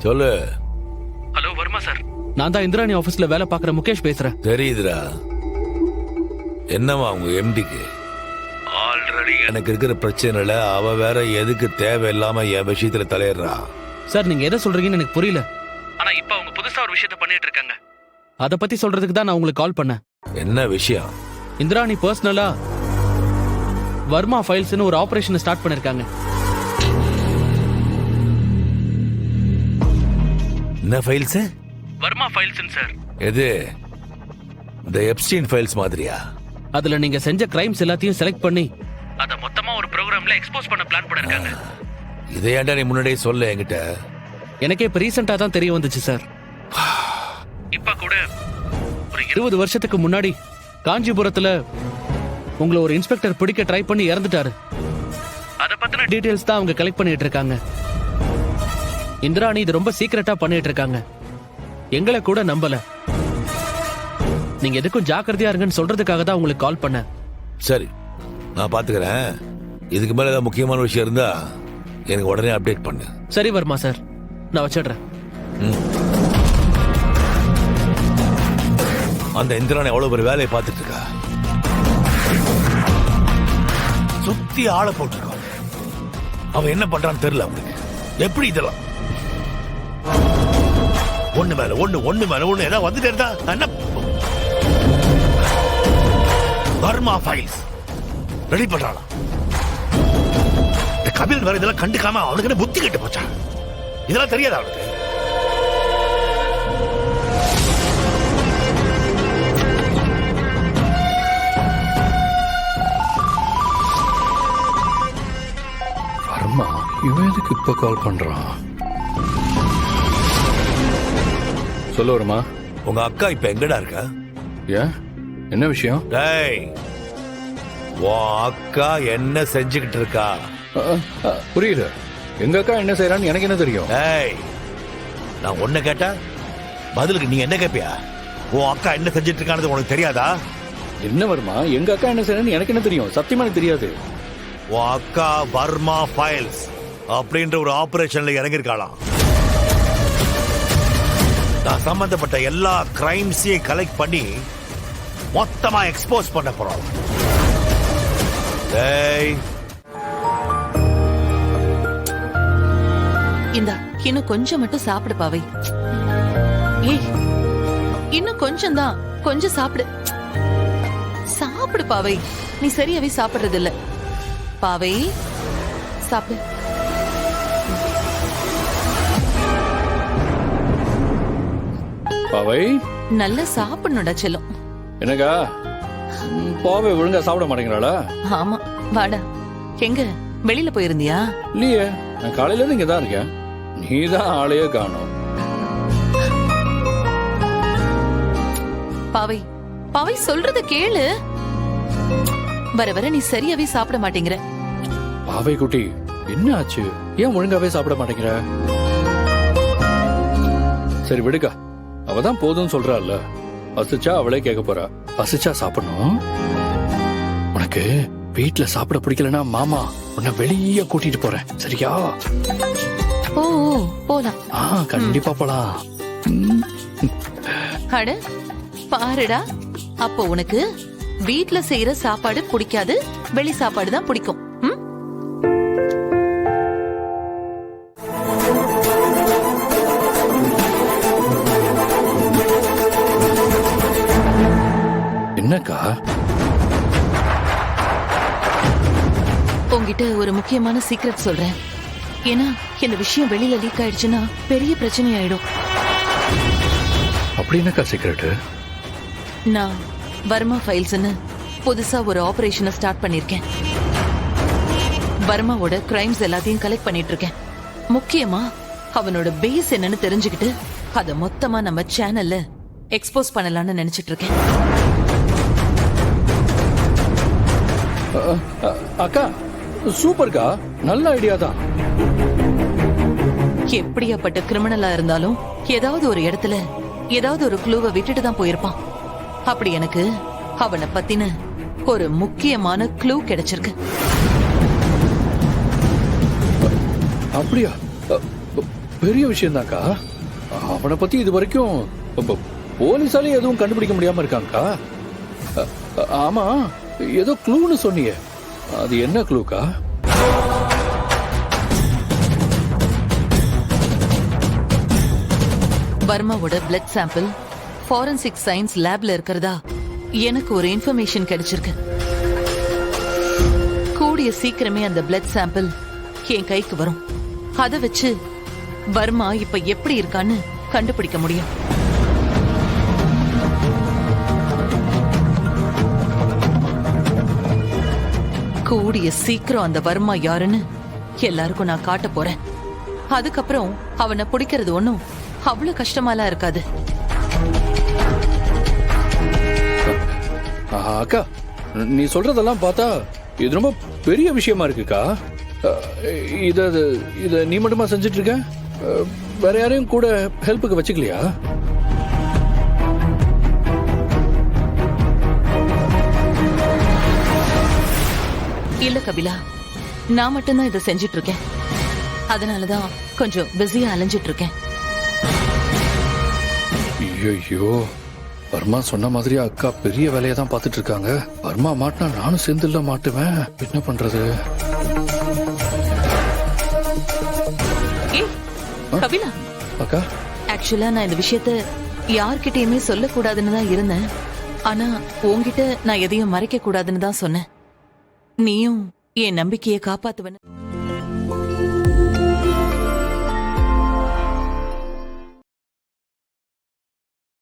சொல்லு. Hello Verma sir, நான் தான் இந்திராணி ஆபீஸ்ல வேலை பார்க்குற முகேஷ் பேசுறேன். தெரியுதுடா. என்னவா உங்க எம்டிக்கு ஆல்ரெடி எனக்கு இருக்கிற பிரச்சனைல அவ வேற எதுக்கு தேவையில்லாம என் விஷயத்துல தலையிடுறா? சார் நீங்க எதை சொல்றீங்கன்னு எனக்கு புரியல. ஆனா இப்ப அவங்க புதுசா ஒரு விஷயத்த பண்ணிட்டு இருக்காங்க. அத பத்தி சொல்றதுக்கு தான் நான் உங்களுக்கு கால் பண்ணேன். என்ன விஷயம்? இந்திராணி பர்சனலா வர்மா ஃபைல்ஸ்னு ஒரு ஆபரேஷன் ஸ்டார்ட் பண்ணிருக்காங்க. என்ன ஃபைல்ஸ்? Verma files sir. எது இந்த எப்ஸ்டீன் ஃபைல்ஸ் மாதிரியா? அதுல நீங்க செஞ்ச கிரைம்ஸ் எல்லாத்தையும் செலக்ட் பண்ணி அத மொத்தமா ஒரு ப்ரோகிராம்ல எக்ஸ்போஸ் பண்ண பிளான் பண்ணிருக்காங்க. இதை ஏன்டா நீ முன்னாடியே சொல்ல என்கிட்ட? எனக்கே இப்ப ரீசெண்டா தான் தெரிய வந்துச்சு சார். இப்ப கூட ஒரு 20 வருஷத்துக்கு முன்னாடி காஞ்சிபுரத்துல உங்களை ஒரு இன்ஸ்பெக்டர் பிடிக்க ட்ரை பண்ணி இறந்துட்டாரு. அத பத்தின டீடைல்ஸ் தான் அவங்க கலெக்ட் பண்ணிட்டு இருக்காங்க. இந்திராணி இது ரொம்ப சீக்கிரட்டா பண்ணிட்டு இருக்காங்க. எங்களை கூட நம்பல. நீங்க எதுக்கும் ஜாக்கிரதையா இருங்கன்னு சொல்றதுக்காக தான் உங்களுக்கு கால் பண்ணேன். சரி, நான் பாத்துக்கிறேன். இதுக்கு மேல ஏதாவது முக்கியமான விஷயம் இருந்தா எனக்கு உடனே அப்டேட் பண்ணு. சரி வர்மா சார், நான் வச்சிடுறேன். அந்த இந்திராணி எவ்வளவு பெரிய வேலையை பார்த்துட்டு இருக்கா. சுத்தி ஆளை போட்டிருக்கான். அவன் என்ன பண்றான்னு தெரியல அவனுக்கு. எப்படி இதெல்லாம் ஒண்ணு மேல ஒண்ணு ஒண்ணு மேல ஒண்ணு ஏதாவது வந்துட்டே இருந்தா என்ன? வர்மா ஃபைல்ஸ் ரெடி பண்றானா? கபில் வேற இதெல்லாம் கண்டுக்காம அவனுக்கு என்ன புத்தி கெட்டு போச்சா? இதெல்லாம் தெரியாதா அவனுக்கு? வர்மா இவன் எதுக்கு இப்ப கால் பண்றான்? சொல்ல வருமா? உங்க அக்கா இப்ப எங்கடா இருக்கா? ஏன், என்ன விஷயம்? டேய், உன் அக்கா என்ன செஞ்சுக்கிட்டு இருக்கா? புரியல. எங்க அக்கா என்ன செய்யறான்னு எனக்கு என்ன தெரியும்? டேய், நான் ஒன்ன கேட்டா பதிலுக்கு நீ என்ன கேப்பியா? உன் அக்கா என்ன செஞ்சிட்டு இருக்கானது உனக்கு தெரியாதா? என்ன வருமா, எங்க அக்கா என்ன செய்யறான்னு எனக்கு என்ன தெரியும்? சத்தியமா எனக்கு தெரியாது. உன் அக்கா வர்மா ஃபைல்ஸ் அப்படின்ற ஒரு ஆபரேஷன்ல இறங்கிருக்காளாம். நான் சம்பந்தப்பட்ட எல்லா கிரைம்ஸையும் கலெக்ட் பண்ணி மொத்தமா எக்ஸ்போஸ் பண்ண போறோம். இந்தா இன்னும் கொஞ்சம் மட்டும் சாப்பிடு பாவை. ஏய், இன்னும் கொஞ்சம் தான், கொஞ்சம் சாப்பிடு. சாப்பிடு பாவை, நீ சரியாவே சாப்பிடுறது இல்ல. பாவை சாப்பிடு. பாவை நல்லா சாப்பிடணும்டா செல்லம். என்னக்கா பாவை ஒழுங்கா சாப்பிட மாட்டேங்கிறாளா? ஆமா, வாடா. எங்க வெளியில போயிருந்தியா? இல்லையே, நான் காலையில இருந்து இங்கதான் இருக்கேன். நீதான் ஆளையே காணோம். பாவை, பாவை சொல்றத கேளு. வர வர நீ சரியாவே சாப்பிட மாட்டேங்கிற. பாவை குட்டி, என்ன ஆச்சு? ஏன் ஒழுங்காவே சாப்பிட மாட்டேங்கிற? சரி விடுக்கா, அவதான் போதும் சொல்றாள்ல. பசிச்சா அவளே கேட்க போறா. பசிச்சா சாப்பிடணும். உனக்கு வீட்டுல சாப்பிட பிடிக்கலன்னா மாமா உன்னை வெளியே கூட்டிட்டு போறேன், சரியா? ஓ போலாம். கண்டிப்பா போலாம். அட பாருடா, அப்போ உனக்கு வீட்ல செய்யற சாப்பாடு பிடிக்காது, வெளி சாப்பாடு தான் பிடிக்கும். என்னக்கா? உங்ககிட்ட ஒரு முக்கியமான சீக்ரெட் சொல்றேன். ஏன்னா இந்த விஷயம் வெளியில லீக் ஆயிடுச்சுன்னா பெரிய பிரச்சனை ஆயிடும். அப்படி என்னக்கா சீக்ரெட்? நான் வர்மா ஃபைல்ஸ்னு புதுசா ஒரு ஆபரேஷனை ஸ்டார்ட் பண்ணிருக்கேன். வர்மாவோட கிரைம்ஸ் எல்லாத்தையும் கலெக்ட் பண்ணிட்டு இருக்கேன். முக்கியமா அவனோட பேஸ் என்னன்னு தெரிஞ்சுக்கிட்டு அத மொத்தமா நம்ம சேனல்ல எக்ஸ்போஸ் பண்ணலாம்னு நினைச்சிட்டு இருக்கேன். அக்கா சூப்பர்க்கா, நல்ல ஐடியா தான். எப்படியாப்பட்ட கிரிமினலா இருந்தாலும் ஏதாவது ஒரு இடத்துல ஏதாவது ஒரு க்ளூவை விட்டுட்டு தான் போயிருப்பான். அப்படி எனக்கு அவனை பத்தின ஒரு முக்கியமான க்ளூ கிடைச்சிருக்கு. அப்படியா? பெரிய விஷயம்தான்க்கா. அவனை பத்தி இது வரைக்கும் போலீஸாலே எதுவும் கண்டுபிடிக்க முடியாம இருக்காங்கக்கா. ஆமா, ஏதோ க்ளூன்னு சொன்னீங்க, அது என்ன க்ளூக்கா? வர்மாவோட பிளட் சாம்பிள் ஃபாரன்சிக் சயின்ஸ் லேப்ல இருக்கிறதா எனக்கு ஒரு இன்ஃபர்மேஷன் கிடைச்சிருக்கு. கூடிய சீக்கிரமே அந்த பிளட் சாம்பிள் என் கைக்கு வரும். அதை வச்சு வர்மா இப்ப எப்படி இருக்கான்னு கண்டுபிடிக்க முடியும். கூடிய சீக்கிரம் அந்த வர்மா யாருன்னு எல்லாருக்கும் நான் காட்ட போறேன். அதுக்கப்புறம் அவனை பிடிக்கிறது ஒண்ணும் அவ்வளவு கஷ்டமாலாம் இருக்காது. அக்கா, நீ சொல்றதெல்லாம் பார்த்தா இது ரொம்ப பெரிய விஷயமா இருக்குக்கா. இத நீ மட்டுமா செஞ்சிட்டு இருக்க? வேற யாரையும் கூட ஹெல்ப்புக்கு வச்சுக்கலையா? இல்ல கபிலா, நான் மட்டும்தான் இதை செஞ்சிட்டு இருக்கேன். அதனாலதான் கொஞ்சம் பிஸியா அலைஞ்சிட்டு இருக்கேன். ஐயோ, வர்மா சொன்ன மாதிரி அக்கா பெரிய வேலையை தான் பார்த்துட்டு இருக்காங்க. வர்மா மாட்டினா நானும் சேர்ந்துல மாட்டுவேன். என்ன பண்றது? ஏய் கபிலா, அக்கா, ஆக்சுவலா நான் இந்த விஷயத்த யார்கிட்டயுமே சொல்லக்கூடாதுன்னு தான் இருந்தேன். ஆனா உன்கிட்ட நான் எதையும் மறைக்க கூடாதுன்னு தான் சொன்னேன். நீயும் என் நம்பிக்கையை காப்பாத்துவன்னு